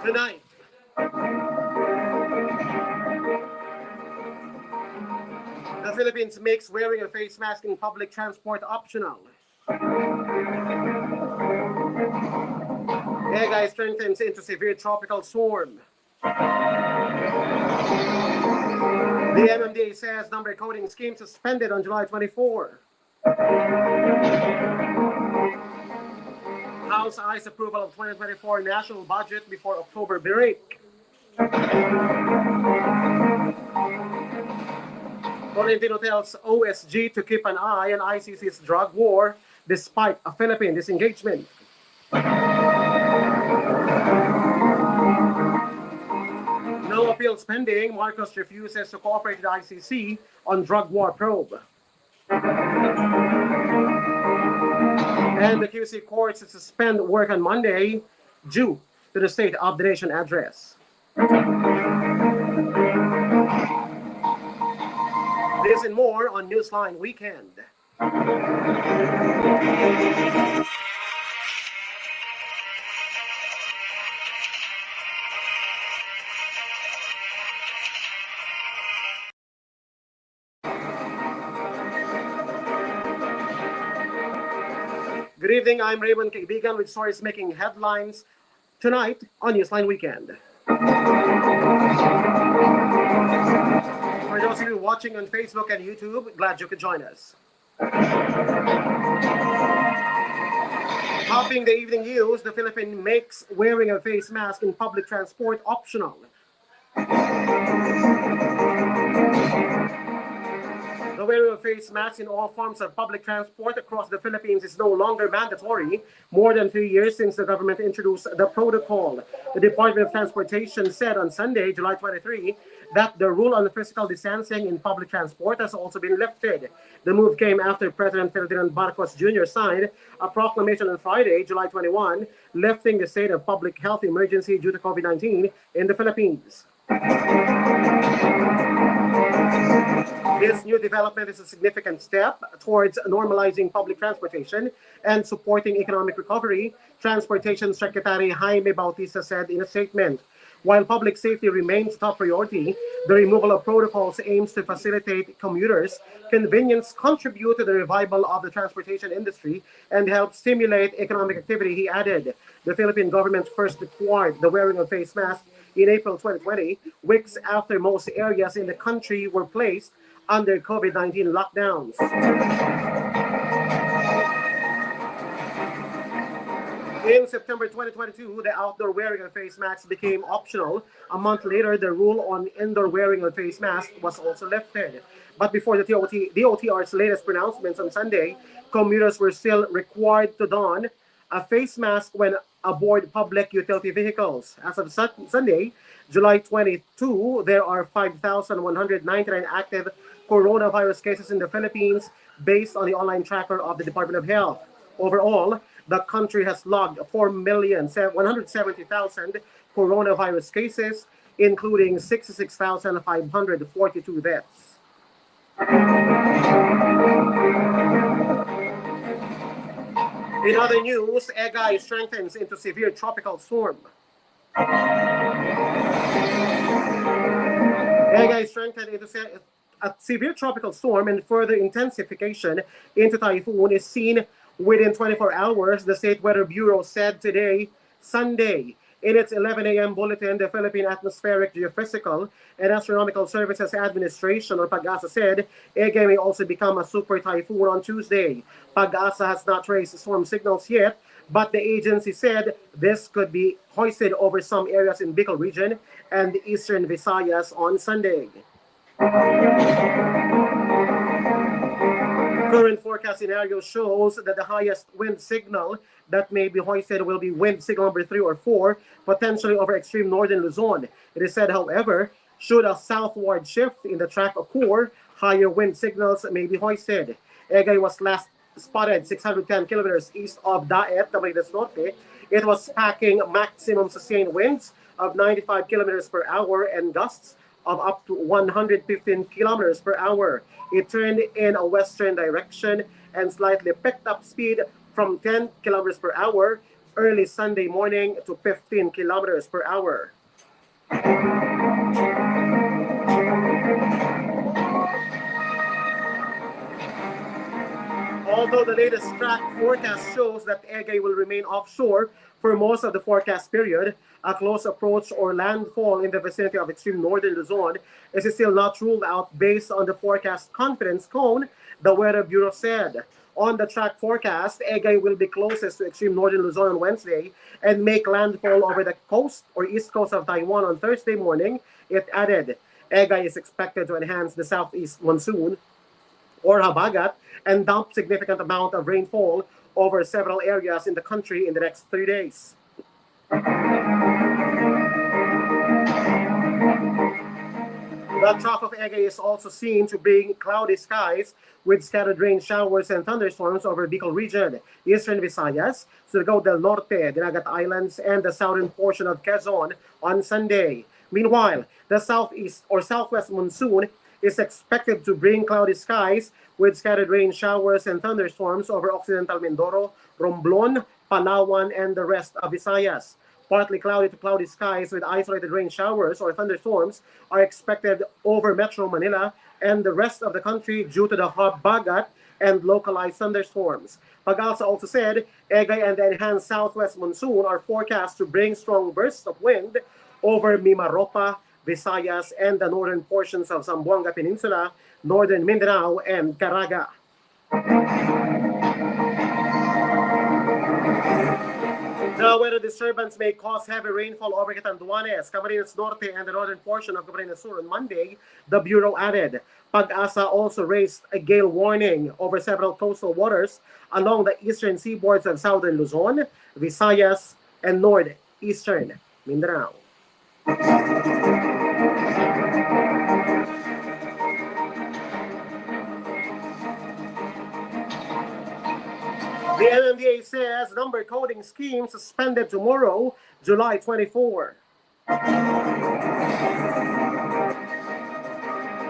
Tonight, the Philippines makes wearing a face mask in public transport optional. Egay strengthens into severe tropical storm. The MMDA says number coding scheme suspended on July 24. House eyes approval of 2024 national budget before October break. Tolentino tells OSG to keep an eye on ICC's drug war despite a Philippine disengagement. No appeals pending. Marcos refuses to cooperate with the ICC on drug war probe. And the QC courts to suspend work on Monday due to the State of the Nation address. This and more on Newsline Weekend. Good evening, I'm Raymond Kaibigan with stories making headlines tonight on Newsline Weekend. For those of you watching on Facebook and YouTube, glad you could join us. Topping the evening news, the Philippines makes wearing a face mask in public transport optional. The wearing of face masks in all forms of public transport across the Philippines is no longer mandatory, more than 3 years since the government introduced the protocol. The Department of Transportation said on Sunday, July 23, that the rule on physical distancing in public transport has also been lifted. The move came after President Ferdinand Marcos Jr. signed a proclamation on Friday, July 21, lifting the state of public health emergency due to COVID-19 in the Philippines. This new development is a significant step towards normalizing public transportation and supporting economic recovery, Transportation Secretary Jaime Bautista said in a statement. While public safety remains top priority, the removal of protocols aims to facilitate commuters' convenience, contribute to the revival of the transportation industry, and help stimulate economic activity, he added. The Philippine government first required the wearing of face masks in April 2020, weeks after most areas in the country were placed under COVID-19 lockdowns. In September 2022, the outdoor wearing of face masks became optional. A month later, the rule on indoor wearing of face masks was also lifted. But before the DOTR's latest pronouncements on Sunday, commuters were still required to don a face mask when aboard public utility vehicles. As of Sunday, July 22, there are 5,199 active coronavirus cases in the Philippines based on the online tracker of the Department of Health. Overall, the country has logged 4,170,000 coronavirus cases, including 66,542 deaths. In other news, Egay strengthens into severe tropical storm. Egay strengthened into a severe tropical storm, and further intensification into typhoon is seen within 24 hours, the State Weather Bureau said today, Sunday. In its 11 a.m. bulletin, the Philippine Atmospheric, Geophysical, and Astronomical Services Administration, or PAGASA, said Egay may also become a super typhoon on Tuesday. PAGASA has not traced storm signals yet, but the agency said this could be hoisted over some areas in Bicol region and the eastern Visayas on Sunday. Current forecast scenario shows that the highest wind signal that may be hoisted will be wind signal number 3 or 4, potentially over extreme northern Luzon. It is said, however, should a southward shift in the track occur, higher wind signals may be hoisted. Egay was last spotted 610 kilometers east of Daet, Camarines Norte. It was packing maximum sustained winds of 95 kilometers per hour and gusts of up to 115 kilometers per hour. It turned in a western direction and slightly picked up speed from 10 kilometers per hour early Sunday morning to 15 kilometers per hour. Although the latest track forecast shows that Egay will remain offshore for most of the forecast period, a close approach or landfall in the vicinity of extreme northern Luzon is still not ruled out based on the forecast confidence cone, the Weather Bureau said. On the track forecast, Egay will be closest to extreme northern Luzon on Wednesday and make landfall over the coast or east coast of Taiwan on Thursday morning, it added. Egay is expected to enhance the southeast monsoon or habagat and dump significant amount of rainfall over several areas in the country in the next 3 days. The trough of Egay is also seen to bring cloudy skies with scattered rain showers and thunderstorms over Bicol region, eastern Visayas, Surigao del Norte, Dinagat Islands, and the southern portion of Quezon on Sunday. Meanwhile, the southeast or southwest monsoon is expected to bring cloudy skies with scattered rain showers and thunderstorms over Occidental Mindoro, Romblon, Palawan, and the rest of Visayas. Partly cloudy to cloudy skies with isolated rain showers or thunderstorms are expected over Metro Manila and the rest of the country due to the habagat and localized thunderstorms. Pag-asa also said, Egay and the enhanced southwest monsoon are forecast to bring strong bursts of wind over Mimaropa, Visayas, and the northern portions of Zamboanga Peninsula, northern Mindanao, and Caraga. The weather disturbance may cause heavy rainfall over Catanduanes, Camarines Norte, and the northern portion of Camarines Sur on Monday, the Bureau added. Pag-asa also raised a gale warning over several coastal waters along the eastern seaboards of southern Luzon, Visayas, and northeastern Mindanao. The NMDA says number coding scheme suspended tomorrow, July 24.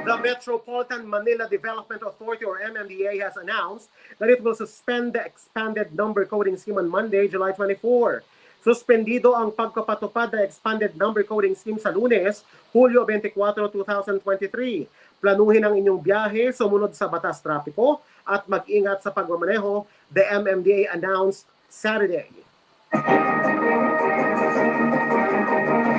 The Metropolitan Manila Development Authority or MMDA has announced that it will suspend the expanded number coding scheme on Monday, July 24. Suspendido ang pagpapatupad na expanded number coding scheme sa Lunes, Hulyo 24, 2023. Planuhin ang inyong biyahe sumunod sa batas trapiko at mag-ingat sa pagmamaneho, the MMDA announced Saturday.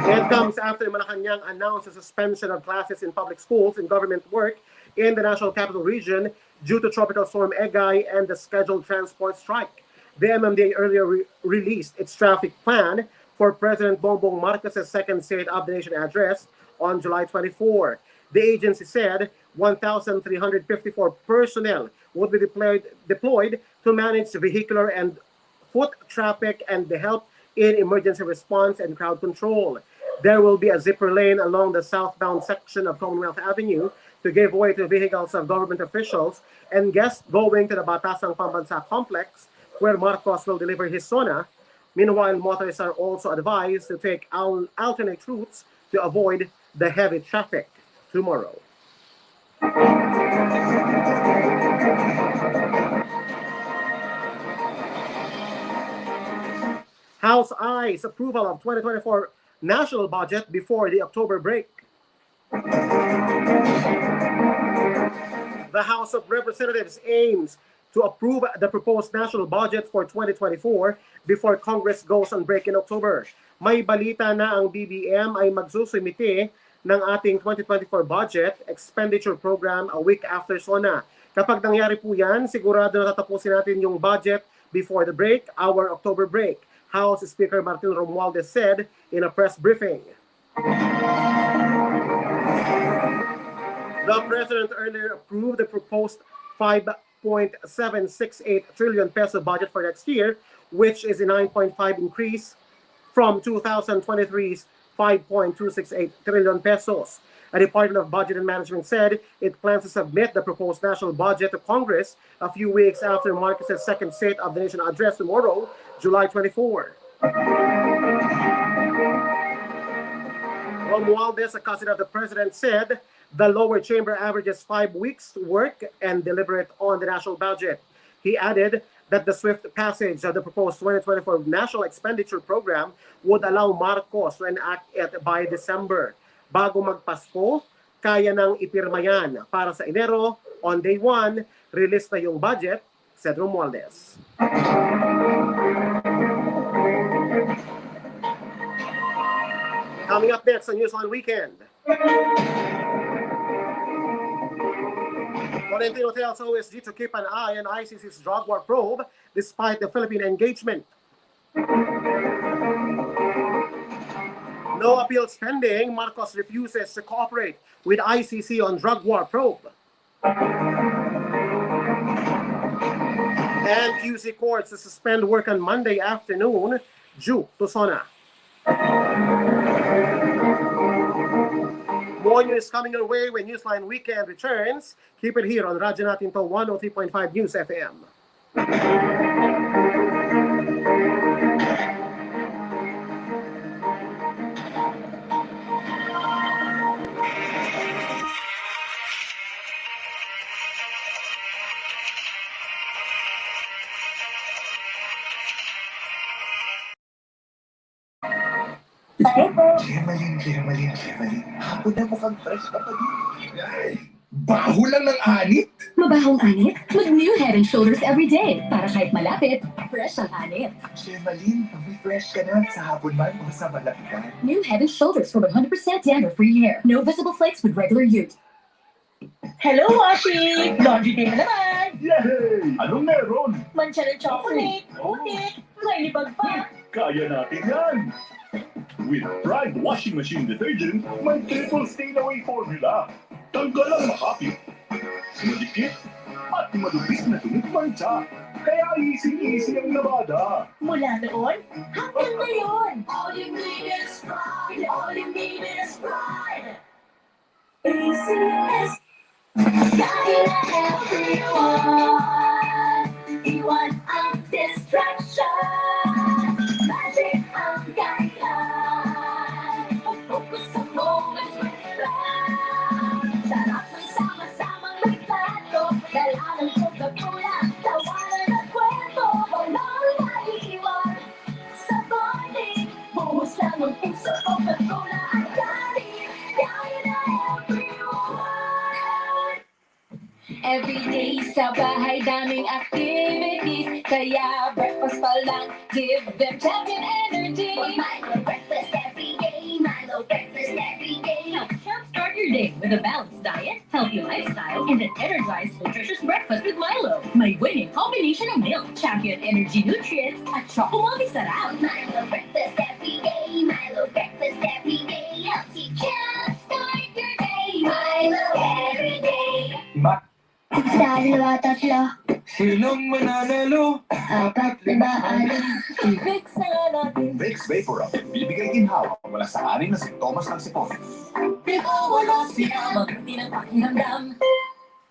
It comes after Malacanang announced a suspension of classes in public schools and government work in the National Capital Region due to Tropical Storm Egay and the scheduled transport strike. The MMDA earlier released its traffic plan for President Bongbong Marcos' second State of the Nation address on July 24. The agency said 1,354 personnel would be deployed to manage vehicular and foot traffic and the help in emergency response and crowd control. There will be a zipper lane along the southbound section of Commonwealth Avenue to give way to vehicles of government officials and guests going to the Batasang Pambansa complex where Marcos will deliver his SONA. Meanwhile, motorists are also advised to take alternate routes to avoid the heavy traffic tomorrow. House eyes approval of 2024 national budget before the October break. The House of Representatives aims to approve the proposed national budget for 2024 before Congress goes on break in October. May balita na ang BBM ay magsusumite ng ating 2024 budget expenditure program a week after SONA. Kapag nangyari po yan, sigurado na tatapusin natin yung budget before the break, our October break, House Speaker Martin Romualdez said in a press briefing. The President earlier approved the proposed 5.768 trillion peso budget for next year, which is a 9.5 increase from 2023's 5.268 trillion pesos. A Department of Budget and Management said it plans to submit the proposed national budget to Congress a few weeks after Marcos' second State of the Nation address tomorrow, July 24. Romualdez, a cousin of the President, said the lower chamber averages 5 weeks to work and deliberate on the national budget. He added that the swift passage of the proposed 2024 National Expenditure Program would allow Marcos to enact it by December. Bago magpasko, kaya nang ipirma yan. Para sa Enero, on day 1, release na yung budget, said Romualdez. Coming up next on Newsline Weekend. Florentino tells OSG to keep an eye on ICC's drug war probe despite the Philippine engagement. No appeals pending. Marcos refuses to cooperate with ICC on drug war probe. And QC courts to suspend work on Monday afternoon due to SONA. More news coming your way when Newsline Weekend returns. Keep it here on Radyo Natin to 103.5 News FM. Germaline. Hapon na mukhang fresh ka pa din. Baho lang ng anit. Mabahong anit? Mag-New Head and Shoulders every day. Para kahit malapit, fresh ang anit. Germaline, refresh ka na sa hapon man o sa malapitan. New Head and Shoulders for 100% dandruff-free hair. No visible flakes with regular use. Hello, Washi! Laundry day na naman! Yay! Anong meron? Mancha ng chocolate, putik, may libag pa. Kaya natin yan! With Pride Washing Machine Detergent, may triple stain-away formula. Tanggal ang makapit, madikit, at madubis na tunog-mancha. Kaya easy ang labada. Mula noon, hanggang ngayon. All you need is pride. All you need is pride. ACS. Guiding everyone. Iwan ang distraction. Magic ang guideline. Focus sa moments with fun. Sarap ng sama-samang magplato. Dala ng Coca-Cola. Tawanan at kwento. Walang maiiwan. Sa bonding. Buhos lang ang puso. Coca-Cola at galing. Guiding everyone. Everyday sa bahay, daming activities. Kaya breakfast pa lang, give them champion energy. Milo breakfast every day. Milo breakfast every day. Start your day with a balanced diet, healthy lifestyle, and an energized, nutritious breakfast with Milo. May winning combination of milk, champion energy nutrients, at chocolate sarap. Milo breakfast every day. Milo breakfast every day. Healthy jump, start your day. Milo every day. Dalawa, tatlo, Sinong mananalo? apat, lima, anim. Fix na natin. Vicks Vapor Rub. Bibigay ginhawa mula sa 6 na sintomas ng sipon. Wala siya. Mabuti ng pakiramdam.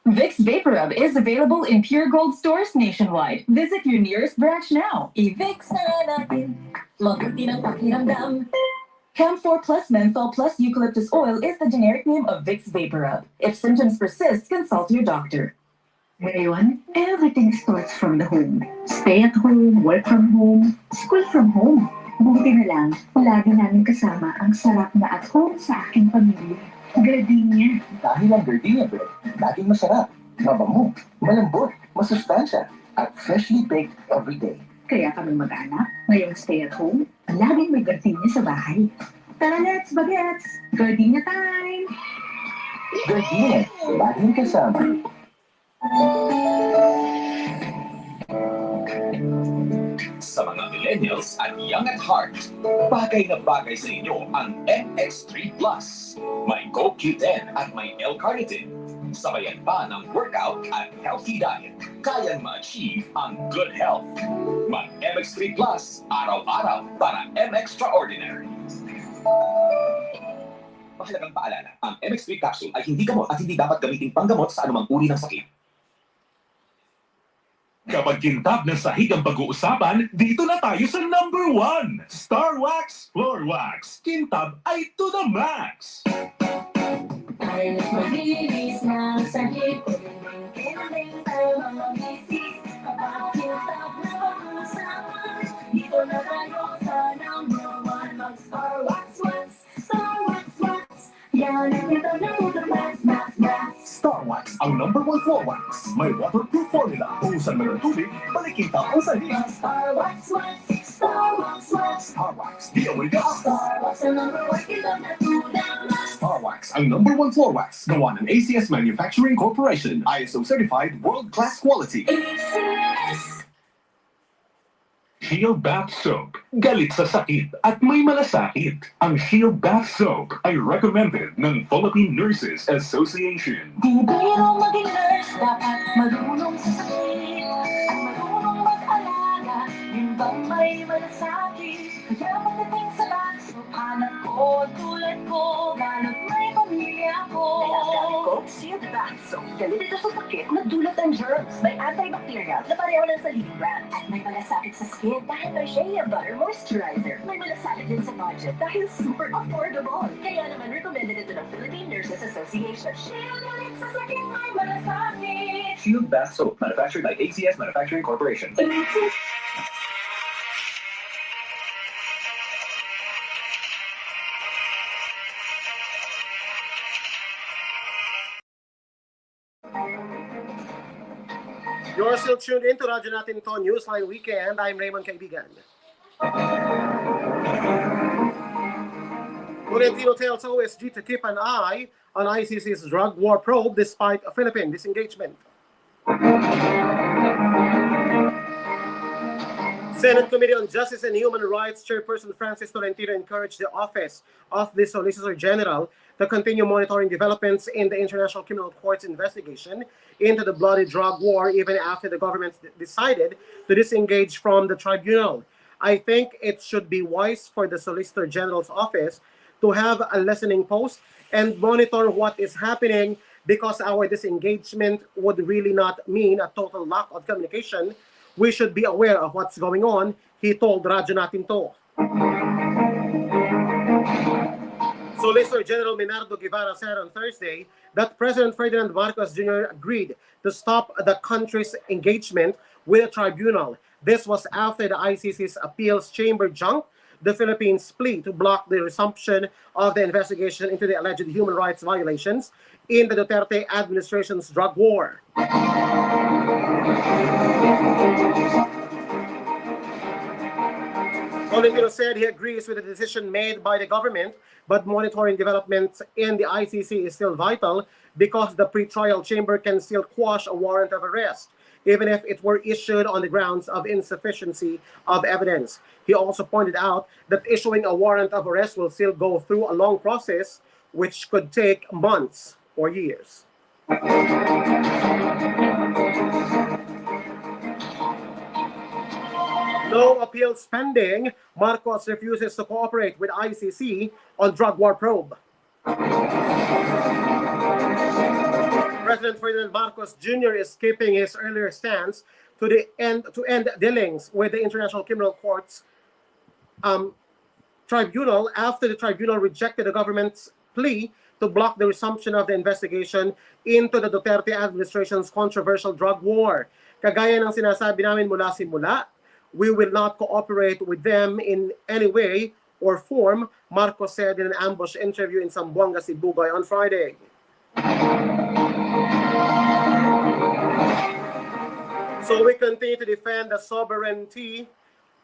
Vicks Vapor Rub is available in Pure Gold stores nationwide. Visit your nearest branch now. I-fix na natin. Mabuti ng pakiramdam. Cam4 Plus Menthol Plus Eucalyptus Oil is the generic name of Vicks Vapor Rub. If symptoms persist, consult your doctor. Ngayon, everything starts from the home. Stay at home, work from home, school from home. Buti na lang, lagi namin kasama ang sarap na at home sa aking pamilya. Gardenia. Dahil ang gardenia bread, laging masarap, mabango, malambot, masustansya, at freshly baked every day. Kaya kami mag-anak, ngayong stay at home, laging may gardenia sa bahay. Tara, let's bagets! Gardenia time! Gardenia, laging kasama. Sa mga millennials at young at heart, bagay na bagay sa inyo ang MX3 Plus. May CoQ10 at may L-carnitine. Sabayan pa ng workout at healthy diet. Kayang ma-achieve ang good health. Mag-MX3 Plus, araw-araw para M-Extraordinary. Mahalagang paalala, ang MX3 capsule ay hindi gamot at hindi dapat gamitin panggamot sa anumang uri ng sakit. Kapag kintab ng sahig ang pag-uusapan, dito na tayo sa number 1! Star Wax Floor Wax. Kintab ay to the max! Ayos maglinis ng sahig. Kuliling-kiling ang mga misis. Kapag kintab Star Wax ang number 1 floor wax. May waterproof formula. Usan mo ng tubig, malikita ang sahihan. Star Wax Wax, Star Wax Wax. Star Wax, di away ka. Star Wax ang number 1 kilo na tulang. Star Wax ang number 1 floor wax. Gawa ng ACS Manufacturing Corporation. ISO certified world-class quality. ACS. Shield Bath Soap. Galit sa sakit at may malasakit. Ang Shield Bath Soap ay recommended ng Philippine Nurses Association. Di biro maging nurse, dapat marunong sa sakit at marunong mag-alaga. Yun bang may malasakit? Kaya pagdating sa bags, hanap ko tulad ko, lalo't may pamilya ko. Shield Bath Soap. Galit ito sa sakit na dulot ang germs. May antibacterial na pareho lang sa leading brand. At may malasakit sa skin dahil may Shea Butter Moisturizer. May malasakit din sa budget dahil super affordable. Kaya naman recommended ito ng Philippine Nurses Association. Shield galit sa sakit, may malasakit. Shield Bath Soap, manufactured by ACS Manufacturing Corporation. You're still tuned into Radyo Natin to Newsline Weekend. I'm Raymond Kaibigan. Tolentino tells OSG to keep an eye on ICC's drug war probe despite a Philippine disengagement. Senate Committee on Justice and Human Rights Chairperson Francis Tolentino encouraged the Office of the Solicitor General to continue monitoring developments in the International Criminal Court's investigation into the bloody drug war even after the government decided to disengage from the tribunal. I think it should be wise for the Solicitor General's office to have a listening post and monitor what is happening, because our disengagement would really not mean a total lack of communication. We should be aware of what's going on, he told Radyo Natin to. Solicitor General Minardo Guevara said on Thursday that President Ferdinand Marcos Jr. agreed to stop the country's engagement with the tribunal. This was after the ICC's appeals chamber junked the Philippines' plea to block the resumption of the investigation into the alleged human rights violations in the Duterte administration's drug war. Tolentino said he agrees with the decision made by the government, but monitoring developments in the ICC is still vital because the pretrial chamber can still quash a warrant of arrest, even if it were issued on the grounds of insufficiency of evidence. He also pointed out that issuing a warrant of arrest will still go through a long process, which could take months or years. No appeals pending. Marcos refuses to cooperate with ICC on drug war probe. President Ferdinand Marcos Jr. is keeping his earlier stance to end dealings with the International Criminal Court's tribunal after the tribunal rejected the government's plea to block the resumption of the investigation into the Duterte administration's controversial drug war. Kagaya ng sinasabi namin mula simula, we will not cooperate with them in any way or form, Marcos said in an ambush interview in Zamboanga, Sibugay on Friday. So we continue to defend the sovereignty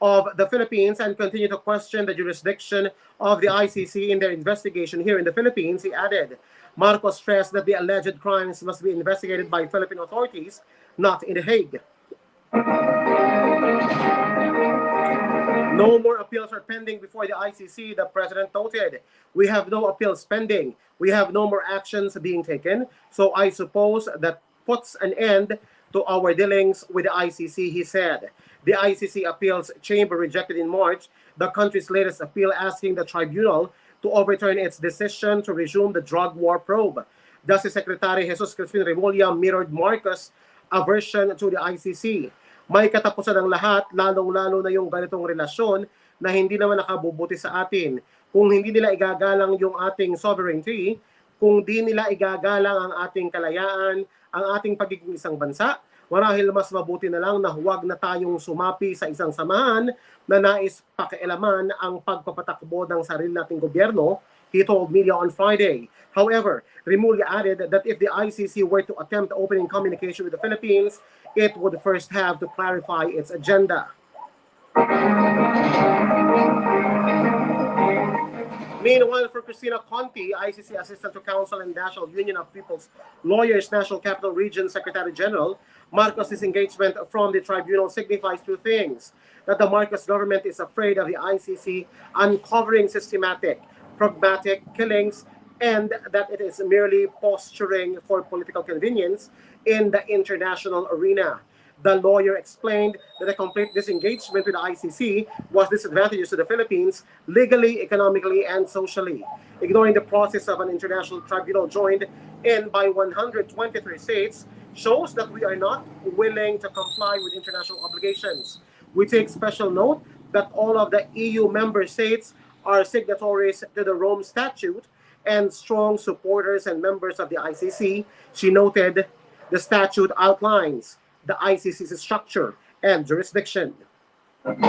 of the Philippines and continue to question the jurisdiction of the ICC in their investigation here in the Philippines, he added. Marcos stressed that the alleged crimes must be investigated by Philippine authorities, not in The Hague. No more appeals are pending before the ICC, the president noted. We have no appeals pending. We have no more actions being taken. So I suppose that puts an end to our dealings with the ICC, he said. The ICC appeals chamber rejected in March the country's latest appeal asking the tribunal to overturn its decision to resume the drug war probe. Justice Secretary Jesus Crispin Remulla mirrored Marcos' aversion to the ICC. May katapusan ng lahat, lalong-lalo na yung ganitong relasyon na hindi naman nakabubuti sa atin. Kung hindi nila igagalang yung ating sovereignty, kung di nila igagalang ang ating kalayaan, ang ating pagiging isang bansa, marahil mas mabuti na lang na huwag na tayong sumapi sa isang samahan na nais pakialaman ang pagpapatakbo ng sarili nating gobyerno, he told media on Friday. However, Rimulya added that if the ICC were to attempt opening communication with the Philippines, it would first have to clarify its agenda. Meanwhile, for Cristina Conti, ICC Assistant to Counsel and National Union of People's Lawyers National Capital Region Secretary General, Marcos' disengagement from the tribunal signifies two things: that the Marcos government is afraid of the ICC uncovering systematic, pragmatic killings, and that it is merely posturing for political convenience in the international arena. The lawyer explained that a complete disengagement with the ICC was disadvantageous to the Philippines legally, economically, and socially. Ignoring the process of an international tribunal joined in by 123 states shows that we are not willing to comply with international obligations. We take special note that all of the EU member states are signatories to the Rome Statute and strong supporters and members of the ICC. She noted the statute outlines the ICC's structure and jurisdiction. Among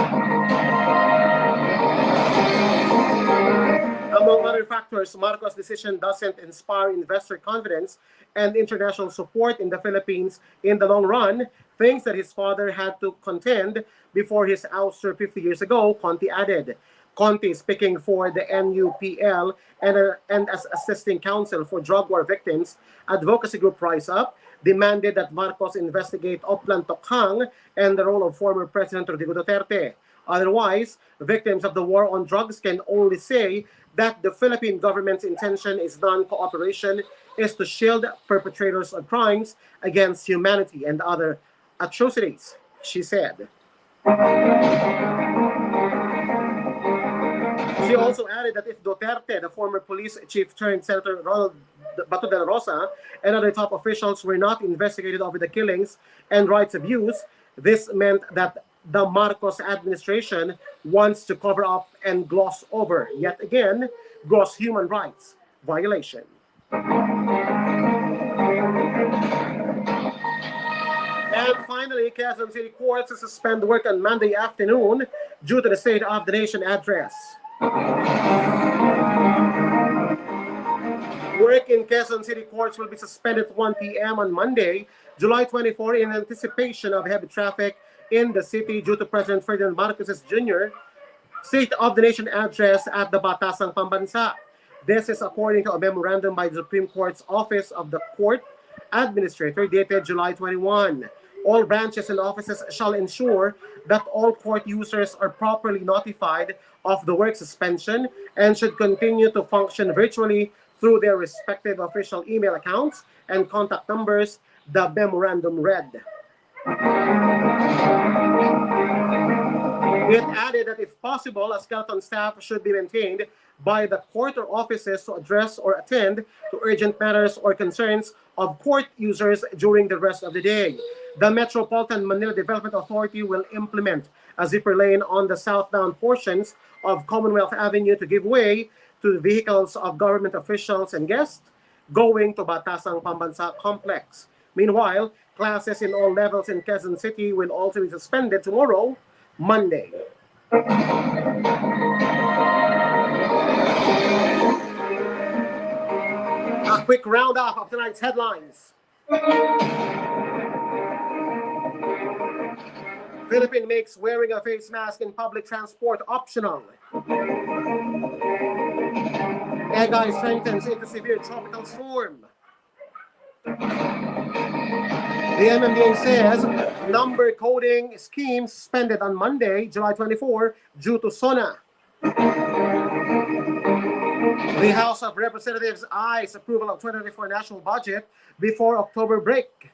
other factors, Marcos' decision doesn't inspire investor confidence and international support in the Philippines in the long run, things that his father had to contend before his ouster 50 years ago, Conti added. Conti, speaking for the NUPL and as assisting counsel for drug war victims, advocacy group Rise Up, demanded that Marcos investigate Oplan Tokhang and the role of former President Rodrigo Duterte. Otherwise, victims of the war on drugs can only say that the Philippine government's intention is non-cooperation, is to shield perpetrators of crimes against humanity and other atrocities, she said. She also added that if Duterte, the former police chief turned Senator Ronald Bato de la Rosa, and other top officials were not investigated over the killings and rights abuse, this meant that the Marcos administration wants to cover up and gloss over, yet again, gross human rights violation. And finally, Quezon City courts suspend work on Monday afternoon due to the State of the Nation address. Work in Quezon City courts will be suspended at 1 p.m. on Monday, July 24, in anticipation of heavy traffic in the city due to President Ferdinand Marcos Jr. State of the Nation address at the Batasang Pambansa. This is according to a memorandum by the Supreme Court's Office of the Court Administrator dated July 21. All branches and offices shall ensure that all court users are properly notified of the work suspension and should continue to function virtually through their respective official email accounts and contact numbers, the memorandum read. It added that if possible, a skeleton staff should be maintained by the court or offices to address or attend to urgent matters or concerns of court users during the rest of the day. The Metropolitan Manila Development Authority will implement a zipper lane on the southbound portions of Commonwealth Avenue to give way to the vehicles of government officials and guests going to Batasang Pambansa Complex. Meanwhile, classes in all levels in Quezon City will also be suspended tomorrow, Monday. A quick roundup of tonight's headlines. Philippines makes wearing a face mask in public transport optional. Egay strengthens into severe tropical storm. The MMDA says number coding scheme suspended on Monday, July 24, due to SONA. The House of Representatives eyes approval of 2024 national budget before October break.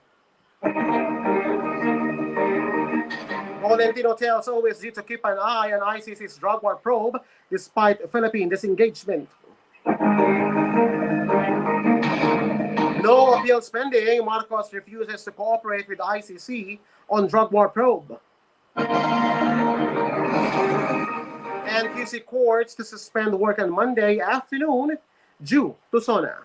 Valentino tells OSG to keep an eye on ICC's drug war probe despite Philippine disengagement. No appeal spending. Marcos refuses to cooperate with ICC on drug war probe. And QC courts to suspend work on Monday afternoon due to SONA.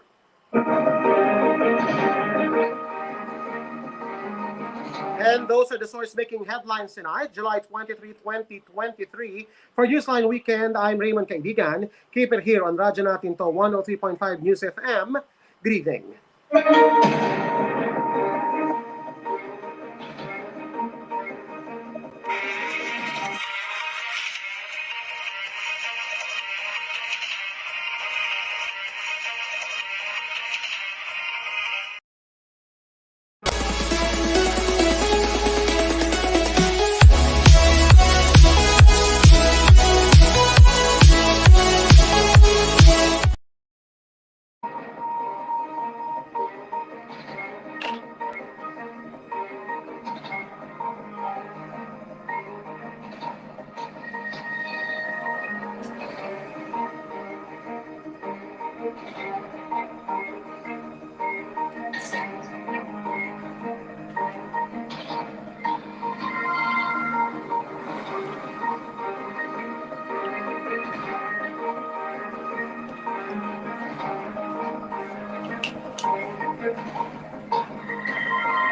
And those are the stories making headlines tonight, July 23, 2023. For Newsline Weekend, I'm Raymond Kaibigan. Keep it here on Radyo Natin to 103.5 News FM. Good evening.